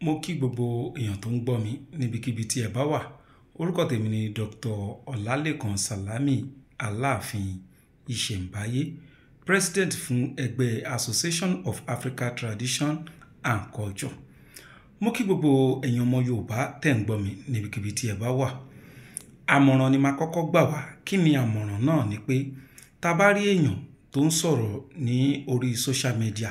Mo kí gbogbo èèyàn tó ń gbọ́ mi níbikíbi tí ẹ bá wà. Orúkọ tèmi ni Dr. Ọlálékan Sàlámì Aláàfin Ìṣẹ̀ǹbáyé, President fún ẹgbẹ́ Association of African Tradition and Culture. Mo kí gbogbo èèyàn ọmọ Yorùbá tẹ́ ń gbọ́ mi níbikíbi tí ẹ bá wà. Àmọ̀ràn ni màá kọ́kọ́ gbà wá. Kí ni àmọ̀ràn náà? Ni pé tá bá rí èèyàn tó ń sọ̀rọ̀ ní orí social media,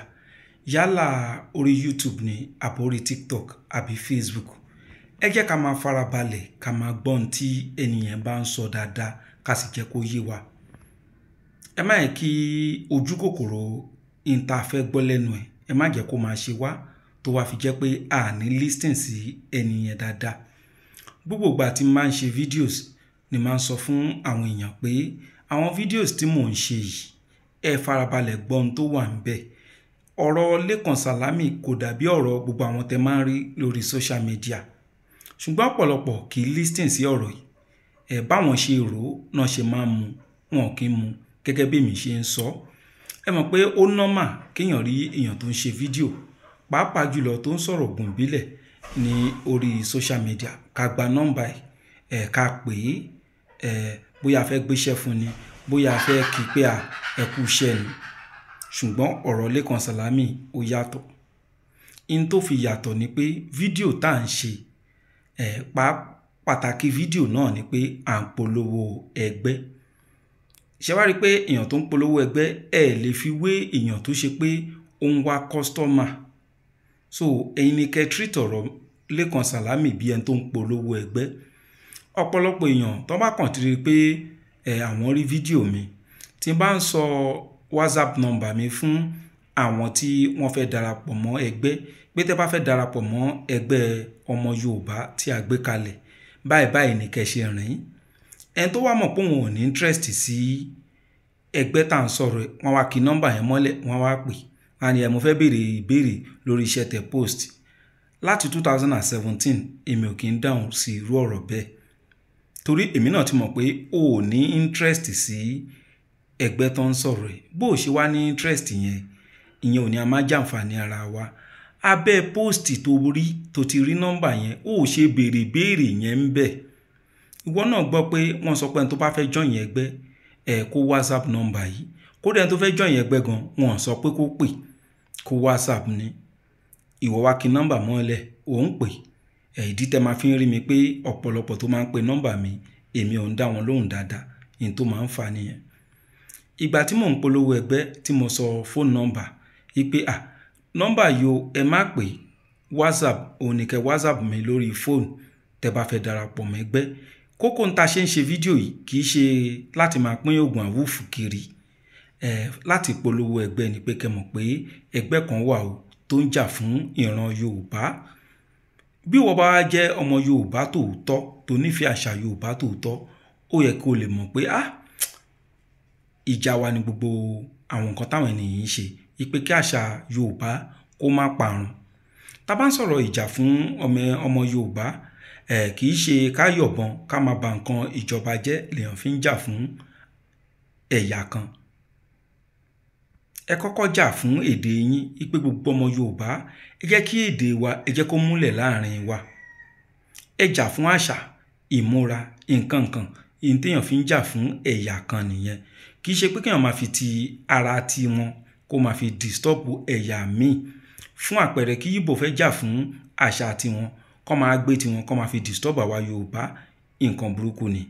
yálà orí YouTube ni àbí orí TikTok àbí Facebook, ẹ jẹ́ ká máa farabalẹ̀ ká máa gbọ́ ohun tí ènìyàn bá ń sọ dáadáa ká sì jẹ́ kó yé wa. Ẹ má yẹ kí ojú kòkòrò ìta fẹ́ gbọ́ lẹ́nu ẹ̀, ẹ má jẹ́ kó máa ṣe wá tó wá fi jẹ́ pé a ní listen sí ènìyàn dáadáa. Gbogbo ìgbà tí máa ń ṣe videos ni máa ń sọ fún àwọn èèyàn pé àwọn videos tí mò ń ṣe yìí, ẹ farabalẹ̀ gbọ́ ohun tó wà níbẹ̀. Ọ̀rọ̀ Lékan Sàlámì kò dàbí ọ̀rọ̀ gbogbo àwọn tẹ́ máa ń rí lórí social media. Ṣùgbọ́n ọ̀pọ̀lọpọ̀ kì í listen sí ọ̀rọ̀ yìí. Báwọn ṣe rò ó náà ṣe máa ń mu, wọn kì í mu gẹ́gẹ́ bí èmi ṣe ń sọ. Ẹ mọ̀ pé ó normal kéèyàn rí èèyàn tó ń ṣe fídíò, pàápàá jùlọ tó ń sọ̀rọ̀ gùnbílẹ̀ ní orí social media. Ká gba nọ́mbà ẹ̀, ká pè é, bóyá a fẹ́ gbéṣẹ́ fún ni, bóyá a fẹ́ kí pé ẹ kú iṣẹ́ ni. Ṣùgbọ́n ọ̀rọ̀ Lékan Sàlámì ó yàtọ̀. In tó fi yàtọ̀ ni pé fídíò tá à ń ṣe, pàtàkì fídíò náà ni pé à ń polówó ẹgbẹ́. Ṣé wá rí pé èèyàn tó ń polówó ẹgbẹ́ lè fi wé èèyàn tó ṣe pé ó ń wá customer. So ẹ̀yin ni kẹ́ treat ọ̀rọ̀ Lékan Sàlámì bí ẹni tó ń polówó ẹgbẹ́. Ọ̀pọ̀lọpọ̀ èèyàn tó bá kàn ti rí pé àwọn rí fídíò mi, tí n bá ń sọ WhatsApp number mi fún àwọn tí wọ́n fẹ́ darapọ̀ mọ́ ẹgbẹ́, pé tẹ́ bá fẹ́ darapọ̀ mọ́ ẹgbẹ́ ọmọ Yorùbá tí a gbé kalẹ̀, báyìí ni kẹ́ ṣe rìn. Ẹni tó wá mọ̀ pé òun ò ní interest sí ẹgbẹ́ tá à ń sọ̀rọ̀, wọ́n wá kí nọ́mbà yẹn mọ́lẹ̀, wọ́n wá pè. Wọ́n á ní mo fẹ́ béèrè ìbéèrè lórí iṣẹ́ tẹ́ post. Láti 2017 èmi ò kí ń dáhùn sí irú ọ̀rọ̀ bẹ́ẹ̀. Torí èmi náà ti mọ̀ pé o ò ní interest sí ẹgbẹ́ tó ń sọ̀rọ̀ ẹ̀. Bó o ṣe wá ní interest yẹn, ìyẹn ò ní a máa jàǹfààní ara wa. Abẹ́ post tó ti rí nọ́mbà yẹn, ó ṣe béèrè béèrè yẹn ń bẹ̀. Ìwọ náà gbọ́ pé wọ́n sọ pé ẹni tó bá fẹ́ join ẹgbẹ́, kó WhatsApp nọ́mbà yìí. Kódà ẹni tó fẹ́ join ẹgbẹ́ gan, wọ́n sọ pé kó pè, kó WhatsApp ni. Ìwọ wá kí nọ́mbà mọ́lẹ̀, ò ń pè. Ìdí tẹ́ máa fi ń rí mi pé ọ̀pọ̀lọpọ̀ tó máa ń pe nọ́mbà mi, èmi ò ń dá wọn lóhùn dáadáa. Ìyẹn tó máa ń fà nìyẹn. Ìgbà tí mò ń polówó ẹgbẹ́ tí mo sọ phone number wípé nọ́mbà yìí o, ẹ má pè, WhatsApp òun ní kẹ́ WhatsApp mi lórí phone tẹ́ bá fẹ́ darapọ̀ mọ́ ẹgbẹ́. Kókó ń ta ṣe ń ṣe fídíò yìí kì í ṣe láti máa pín oògùn àwùfù kiri. Láti polówó ẹgbẹ́ ni pé kẹ́ mọ̀ pé ẹgbẹ́ kan wà o tó ń jà fún ìran Yorùbá. Bí wọ́n bá jẹ́ ọmọ Yorùbá tòótọ́ tó nífẹ̀ẹ́ àṣà Yorùbá tòótọ́, ó yẹ kó lè mọ̀ pé ìjà wa ni gbogbo àwọn nǹkan táwọn ènìyàn ń ṣe, ìpè kí àṣà Yorùbá kó má parun. Tá bá ń sọ̀rọ̀ ìjà fún ọmọ Yorùbá, kì í ṣe ká yọ̀bọ̀n ká máa ba nǹkan ìjọba jẹ́ lèèyàn fi ń jà fún ẹ̀yà kan. Ẹ kọ́kọ́ jà fún èdè yín, ìpè gbogbo ọmọ Yorùbá, ẹ jẹ́ kí èdè wa, ẹ jẹ́ kó múlẹ̀ láàrin wa. Ẹ jà fún àṣà, ìmúra, nǹkan. Ìyẹn téèyàn fi ń jà fún ẹ̀yà kan nìyẹn. Kì í ṣe pé kéèyàn máa fi ti ara ti wọn kó máa fi disturb ẹ̀yà míì. Fún àpẹẹrẹ, kí Ìgbò fẹ́ jà fún àṣà tiwọn, kó máa gbé tiwọn, kó máa fi disturb àwa Yorùbá, nǹkan burúkú ni.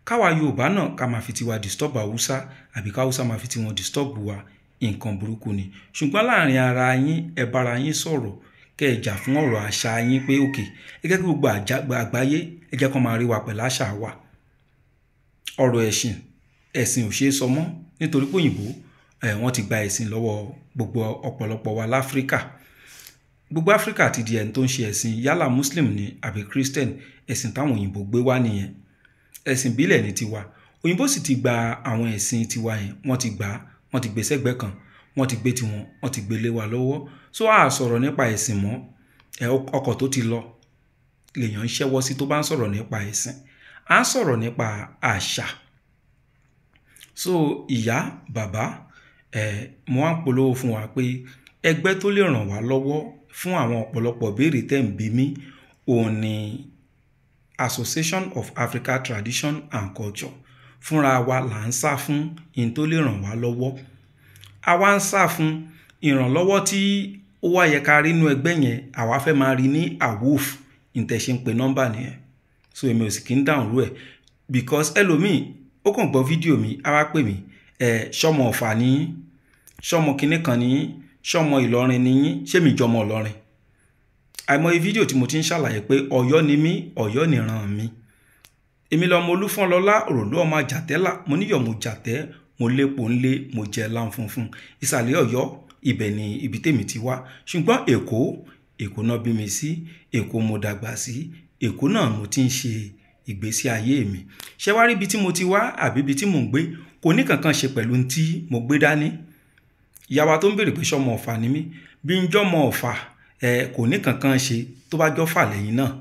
Káwa Yorùbá náà ká máa fi tiwa disturb Haúsá, àbí ká Haúsá máa fi tiwọn disturb wa, nǹkan burúkú ni. Ṣùgbọ́n láàrin ara yín, ẹ bára yín sọ̀rọ̀, kẹ́ ẹ jà fún ọ̀rọ̀ àṣà yín pé okay, ẹ jẹ́ kí gbogbo àgbáyé, ẹ jẹ́ kó máa rí wa pẹ̀lú àṣà wa. Ọ̀rọ̀ ẹ̀sìn ò ṣeé sọ mọ́, nítorí pé òyìnbó wọ́n ti gba ẹ̀sìn lọ́wọ́ gbogbo ọ̀pọ̀lọpọ̀ wa láfríkà. Gbogbo Áfríkà ti di ẹni tó ń ṣe ẹ̀sìn, yálà Muslim ni àbí Christian. Ẹ̀sìn táwọn òyìnbó gbé wá nìyẹn. Ẹ̀sìn ìbílẹ̀ ni tiwa. Òyìnbó sì ti gba àwọn ẹ̀sìn tiwa yẹn, wọ́n ti gbé sẹ́gbẹ́ kan, wọ́n ti gbé tiwọn, wọ́n ti gbé lé wa lọ́wọ́. So a sọ̀rọ̀ nípa ẹ̀sìn mọ́. Ọkọ̀ tó ti lọ lèèyàn ń ṣẹ́wọ́ sí tó bá ń sọ̀rọ̀ nípa ẹ̀sìn. À ń sọ̀rọ̀ nípa àṣà. So ìyá, bàbá, mo wá ń polówó fún wa pé ẹgbẹ́ tó lè ràn wá lọ́wọ́ fún àwọn ọ̀pọ̀lọpọ̀ ìbéèrè tẹ́ ń bi mí òun ni Association of Africa Tradition and Culture. Fúnra wa là ń sá fún in tó lè ràn wá lọ́wọ́. Àwa ń sá fún ìrànlọ́wọ́ tí ó wá yẹ ká rí inú ẹgbẹ́ yẹn, àwa fẹ́ máa rí ní àwòf ìtẹ̀ṣe ń pe nọ́mbà nìyẹn. So èmi ò sì kí ń dáhùn rú ẹ̀ because ẹlòmíì ó kàn gbọ́ fídíò mi á wá pè mí ṣọmọ Ọ̀fà ní ṣọmọ kinní kan ní ṣọmọ Ìlọrin ní ṣé mi jọmọ Ìlọrin. Àìmọye fídíò tí mo ti ń ṣàlàyé pé Ọ̀yọ́ ni mí, Ọ̀yọ́ nìran mi. Èmi lọmọ Olúfọ́nlọ́lá òròlú ọmọ àjàtẹ́là, mo níyọ̀ mo jàtẹ́, mo lépo ńlé, mo jẹ láń funfun. Ìsàlẹ̀ Ọ̀yọ́ ibẹ̀ ni ibi tèmi ti wá. Ṣùgbọ́n Èkó náà bí mi sí, Èkó mo dàgbà sí, Èkó náà mo ti ń ṣe ìgbésí ayé mi. Ṣé wá rí ibi tí mo ti wá àbí ibi tí mò ń gbé kò ní kankan ṣe pẹ̀lú tí mo gbé dání. Ìyá wa tó ń béèrè pé ṣọmọ Ọ̀fà ni mí, bí ń jọmọ Ọ̀fà kò ní kankan ṣe tó bá jọ fà lẹ́yìn náà.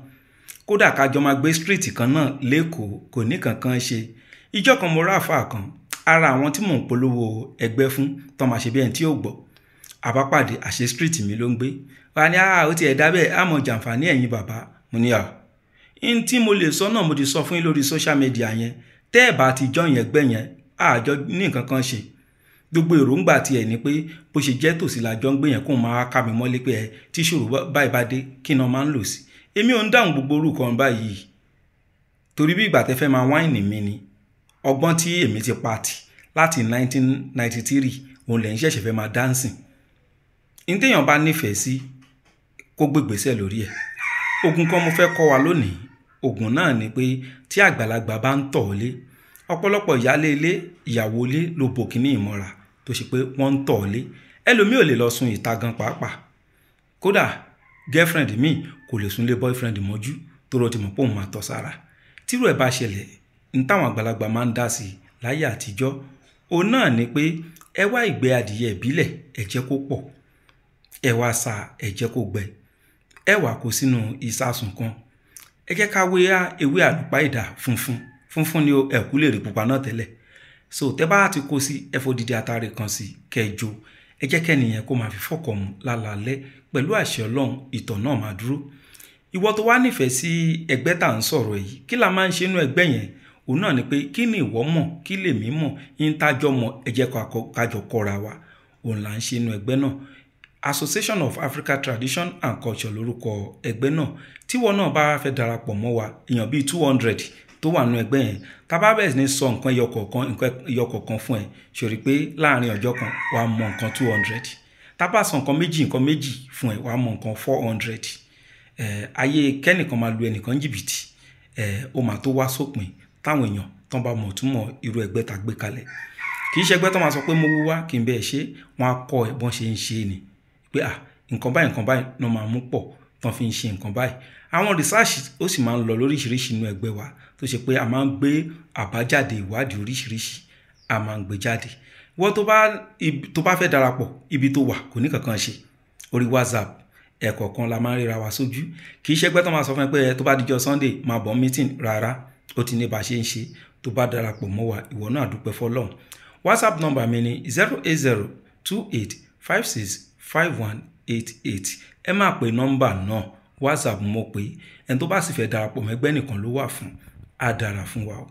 Kódà kájọ máa gbé street kan náà lÉkòó kò ní kankan ṣe. Ìjọ́ kan mo rá àfà kan, ara àwọn tí mò ń polówó ẹgbẹ́ fún tó máa ṣe bí ẹni tí ò gbọ́. Àbápàdé àṣẹ street mi ló ń gbé. Wá ní ó ti ẹ̀dá bẹ́ẹ̀ á mọ jàǹfààní ẹ̀yin bàbá. Mo ní in tí mo lè sọ náà mo ti sọ fún yín lórí social media yẹn. Tẹ́ ẹ̀ bá ti join ẹgbẹ́ yẹn, àjọ ní nǹkan kan ṣe. Gbogbo èròǹgbà tiẹ̀ ni pé bó ṣe jẹ́ tòsí làjọ ń gbé yẹn kó máa ká mi mọ́lé pé tí ìṣòro báyìí bá dé kí náà máa ń lò sí. Èmi ò ń dáhùn gbogbo orúkọ báyìí torí bí ìgbà tẹ́ fẹ́ máa wáìnì mi ni. Ọgbọ́n tí èmi ti pati láti 1993 òun lẹ́yìn ṣẹ̀ṣẹ̀ fẹ́ máa dancing. In téèyàn bá nífẹ̀ẹ́ sí kó gbégbèsẹ̀ lórí ẹ̀. Ogun kan mo fẹ́ kọ́ wa lónìí. Ogun náà ni pé tí àgbàlagbà bá ń tọ̀ lé, ọ̀pọ̀lọpọ̀ ìyálé ilé, ìyàwó ilé ló bò kíní ìmọ̀ra tó ṣe pé wọ́n ń tọ̀ lé. Ẹlòmíì ò lè lọ sun ìta gan pàápàá. Kódà girlfriend mi kò lè sunlé boyfriend mọ́jú tó rọ ti mọ̀ pé òun máa tọ̀ sára. Tírú ẹ̀ bá ṣẹlẹ̀ ní táwọn àgbàlagbà máa ń dá sí láyé àtijọ́. Òun náà ni pé ẹ wá ìgbẹ́ adìyẹ ìbílẹ̀ ẹ jẹ́ kó pọ̀. Ẹ wá sa ẹ jẹ́ kó gbẹ. Ẹ wá kó sínú ìsasùn kan. Ẹ jẹ́ ká wé ewé àlùpàídà funfun ni ẹ̀kú lè rí pupa náà tẹ́lẹ̀. So tẹ́ bá ti kó sí ẹ fòdìdí atare kan sí kẹjọ. Ẹ jẹ́ kẹ́niyẹn kó máa fi fọ́kọ̀ mu lálaalẹ́ pẹ̀lú àṣẹ Ọlọ́run ìtọ̀ náà máa dúró. Ìwọ tó wá nífẹ̀ẹ́ sí ẹgbẹ́ tá à ń sọ̀rọ̀ yìí, kí la máa ń ṣe inú ẹgbẹ́ yẹn? Òun náà ni pé kí ni ìwọ mọ̀, kí lèmi mọ̀, yín tájọ́ mọ̀, ẹ jẹ́ kájọ kọ́ra wa. Òun là ń ṣe inú ẹgbẹ́ náà. Association of Africa Tradition and Culture lórúkọ ẹgbẹ́ náà. Tíwọ náà bá fẹ́ darapọ̀ mọ́ wa, èèyàn bíi 200 tó wà nínú ẹgbẹ́ yẹn. Tá bá bẹ̀rẹ̀ ní sọ nǹkan ẹyọkọ̀ọ̀kan fún ẹ, ṣòrí pé láàrin ọjọ́ kan wà á mọ nǹkan 200. Tá bá sọ nǹkan méjì fún ẹ, wà á mọ nǹkan 400. Ayé kẹ́nìkan máa lu ẹnìkan jìbìtì. Ó máa tó wá sópin táwọn èèyàn tán bá mọ̀ túmọ̀ irú ẹgbẹ́ tá gbé kalẹ̀. Kì í ṣe ẹgbẹ́ tó máa sọ pé mo wú wá kí n bẹ́ẹ̀ ṣe, wọ́n á kọ́ ẹ bọ́n ṣe ń ṣe ni. Pé nǹkan báyìí ló máa mú pọ̀ tán fi ń ṣe nǹkan báyìí. Àwọn research ó sì máa ń lọ lóríṣiríṣi inú ẹgbẹ́ wa tó ṣe pé a máa ń gbé àbájáde ìwádìí oríṣiríṣi a máa ń gbé jáde. Wọ́n tó bá fẹ́ darapọ̀ ibi tó wà kò ní kankan ṣe. Orí WhatsApp ẹ̀kọ̀ọ̀kan la máa ń ríra wa sójú. Kì í ṣe ẹgbẹ́ tó máa sọ fún ẹ pé tó bá dijọ́ Sunday máa bọ̀ meeting rárá. Ó ti ní bá ṣe ń ṣe. Tó bá darapọ̀ mọ́ wa ìwọ náà dúpẹ́ fọ́lọ́run. WhatsApp number mi ni 08028565188. Ẹ máa pe nọ́mbà náà. WhatsApp mo pé ẹni tó bá sì fẹ́ darapọ̀ mọ́ ẹgbẹ́ nìkan ló wà fún. Á dára fún wa o.